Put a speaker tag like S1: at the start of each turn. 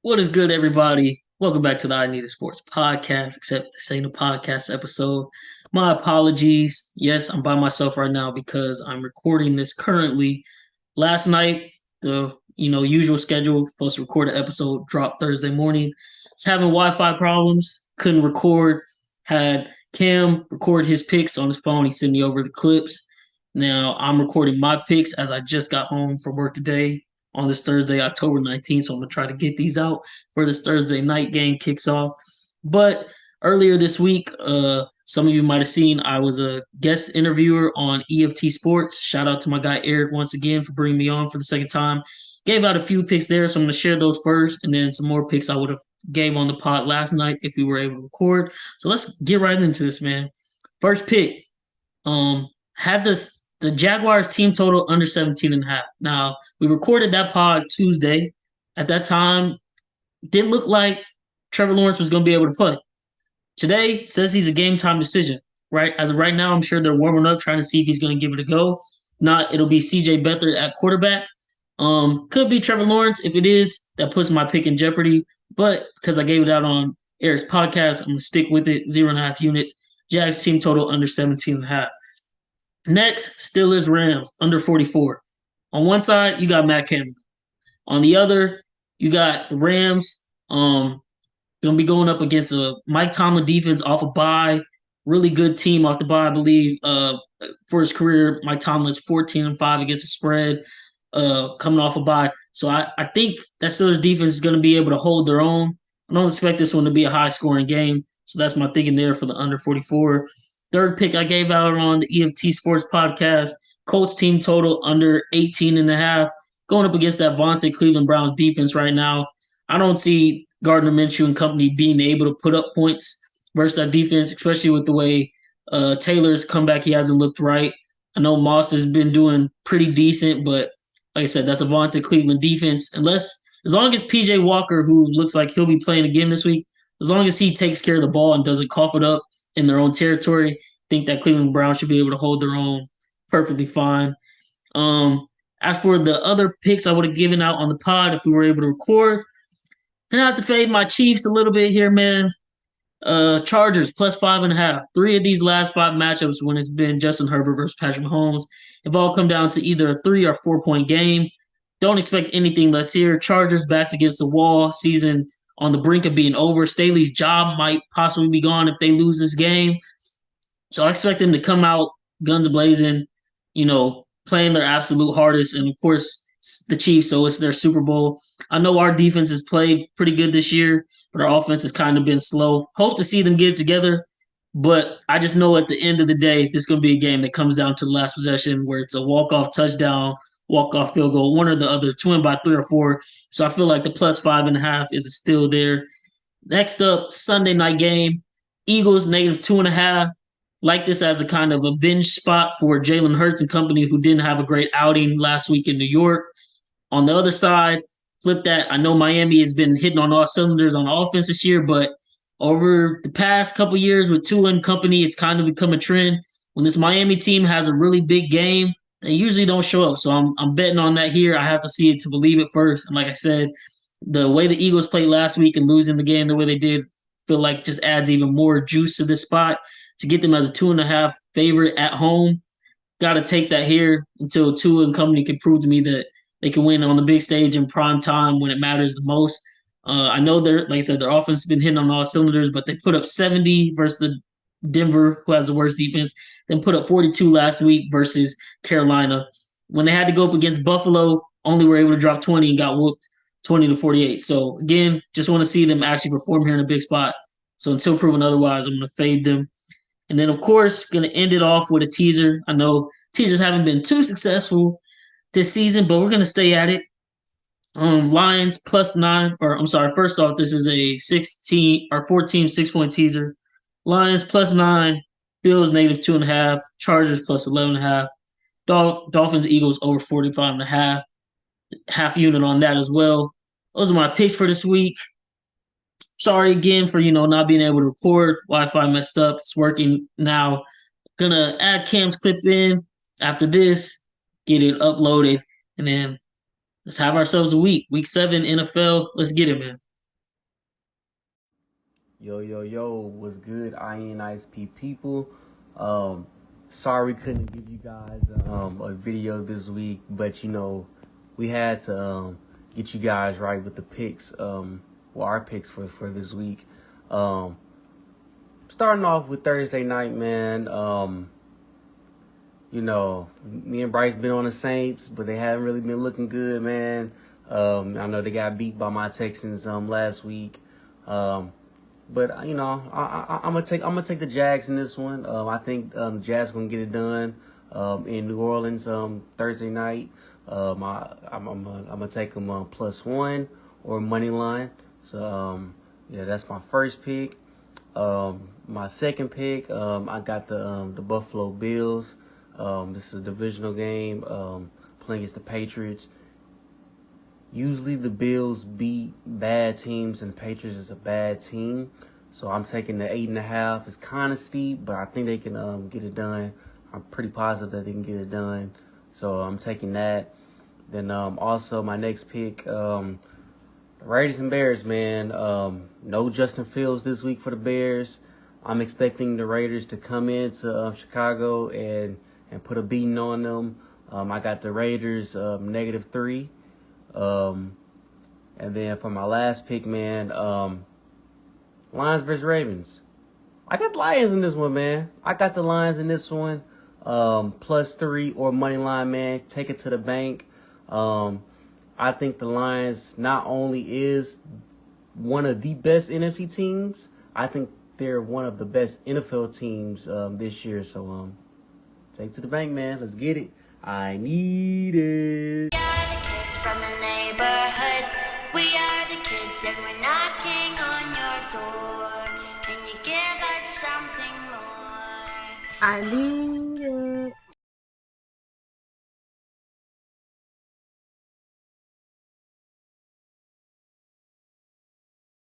S1: What is good, everybody? Welcome back to the I Need a Sports podcast, except this ain't a podcast episode. My apologies. Yes, I'm by myself right now because I'm recording this currently. Last night, the usual schedule, supposed to record an episode, dropped Thursday morning. It's having Wi-Fi problems, couldn't record. Had Cam record his picks on his phone. He sent me over the clips. Now I'm recording my picks as I just got home from work today on this Thursday, October 19th. So I'm going to try to get these out for this Thursday night game kicks off. But earlier this week, some of you might have seen I was a guest interviewer on EFT Sports. Shout out to my guy Eric once again for bringing me on for the second time. Gave out a few picks there, so I'm going to share those first, and then some more picks I would have gave on the pod last night if we were able to record. So let's get right into this, man. First pick, had the Jaguars team total under 17 and a half. Now, we recorded that pod Tuesday. At that time, didn't look like Trevor Lawrence was going to be able to play. Today says he's a game time decision, right? As of right now, I'm sure they're warming up trying to see if he's going to give it a go. If not, it'll be CJ Beathard at quarterback. Could be Trevor Lawrence. If it is, that puts my pick in jeopardy. But because I gave it out on Eric's podcast, I'm going to stick with it. 0.5 units. Jags team total under 17 and a half. Next, Steelers Rams under 44. On one side, you got Matt Campbell. On the other, you got the Rams. Gonna be going up against a Mike Tomlin defense off a bye. Really good team off the bye, I believe. For his career, Mike Tomlin's 14-5 against the spread, coming off a bye. So I think that Steelers defense is gonna be able to hold their own. I don't expect this one to be a high scoring game. So that's my thinking there for the under 44. Third pick I gave out on the EFT Sports podcast. Colts team total under 18 and a half. Going up against that vaunted Cleveland Browns defense right now. I don't see Gardner Minshew and company being able to put up points versus that defense, especially with the way Taylor's comeback. He hasn't looked right. I know Moss has been doing pretty decent, but like I said, that's a vaunted Cleveland defense. As long as PJ Walker, who looks like he'll be playing again this week, as long as he takes care of the ball and doesn't cough it up in their own territory, I think that Cleveland Browns should be able to hold their own perfectly fine. Um, as for the other picks I would have given out on the pod if we were able to record, gonna have to fade my Chiefs a little bit here, man. Chargers plus 5.5. Three of these last five matchups when it's been Justin Herbert versus Patrick Mahomes have all come down to either a 3 or 4 point game. Don't expect anything less here. Chargers backs against the wall. Season on the brink of being over. Staley's job might possibly be gone if they lose this game. So I expect them to come out guns blazing, playing their absolute hardest. And of course, the Chiefs, so it's their Super Bowl. I know our defense has played pretty good this year, but our offense has kind of been slow. Hope to see them get it together, but I just know at the end of the day, this is going to be a game that comes down to the last possession where it's a walk-off touchdown, walk-off field goal, one or the other, to win by 3 or 4. So I feel like the plus 5.5 is still there. Next up, Sunday night game, Eagles -2.5. Like this as a kind of a binge spot for Jalen Hurts and company who didn't have a great outing last week in New York. On the other side, flip that. I know Miami has been hitting on all cylinders on offense this year, but over the past couple years with Tua and company, it's kind of become a trend. When this Miami team has a really big game, they usually don't show up. So I'm betting on that here. I have to see it to believe it first. And like I said, the way the Eagles played last week and losing the game the way they did, feel like just adds even more juice to this spot. To get them as a 2.5 favorite at home, got to take that here until Tua and company can prove to me that they can win on the big stage in prime time when it matters the most. I know like I said, their offense has been hitting on all cylinders, but they put up 70 versus the Denver, who has the worst defense, then put up 42 last week versus Carolina. When they had to go up against Buffalo, only were able to drop 20 and got whooped 20-48. So again, just want to see them actually perform here in a big spot. So until proven otherwise, I'm going to fade them. And then, of course, going to end it off with a teaser. I know teasers haven't been too successful this season, but we're going to stay at it. Lions +9, or I'm sorry, first off, this is a 16 or 14 6-point teaser. Lions +9, Bills -2.5, Chargers +11.5, Dolphins Eagles over 45.5, half unit on that as well. Those are my picks for this week. Sorry again for not being able to record. Wi-Fi messed up. It's working now. Gonna add Cam's clip in after this, get it uploaded, and then let's have ourselves a week. Week 7 NFL. Let's get it, man.
S2: Yo, yo, yo, what's good, INISP people? Um, Sorry we couldn't give you guys a video this week, but we had to get you guys right with the picks, our picks for this week. Starting off with Thursday night, man. Me and Bryce been on the Saints, but they haven't really been looking good, man. I know they got beat by my Texans last week. But I'm gonna take the Jags in this one. I think the Jags gonna get it done in New Orleans Thursday night. I'm gonna take them +1 or money line. So yeah, that's my first pick. My second pick, I got the Buffalo Bills. This is a divisional game playing against the Patriots. Usually the Bills beat bad teams and the Patriots is a bad team. So I'm taking the 8.5. It's kind of steep, but I think they can get it done. I'm pretty positive that they can get it done. So I'm taking that. Then also my next pick, Raiders and Bears, man. No Justin Fields this week for the Bears. I'm expecting the Raiders to come into Chicago and put a beating on them. I got the Raiders -3. And then for my last pick, man, Lions versus Ravens. I got the Lions in this one, man. I got the Lions in this one. +3 or money line, man. Take it to the bank. I think the Lions not only is one of the best NFC teams, I think they're one of the best NFL teams this year. So take it to the bank, man. Let's get it. I need it.
S3: From the neighborhood, we are the kids and we're knocking on your door. Can you give us something more?
S4: I need it.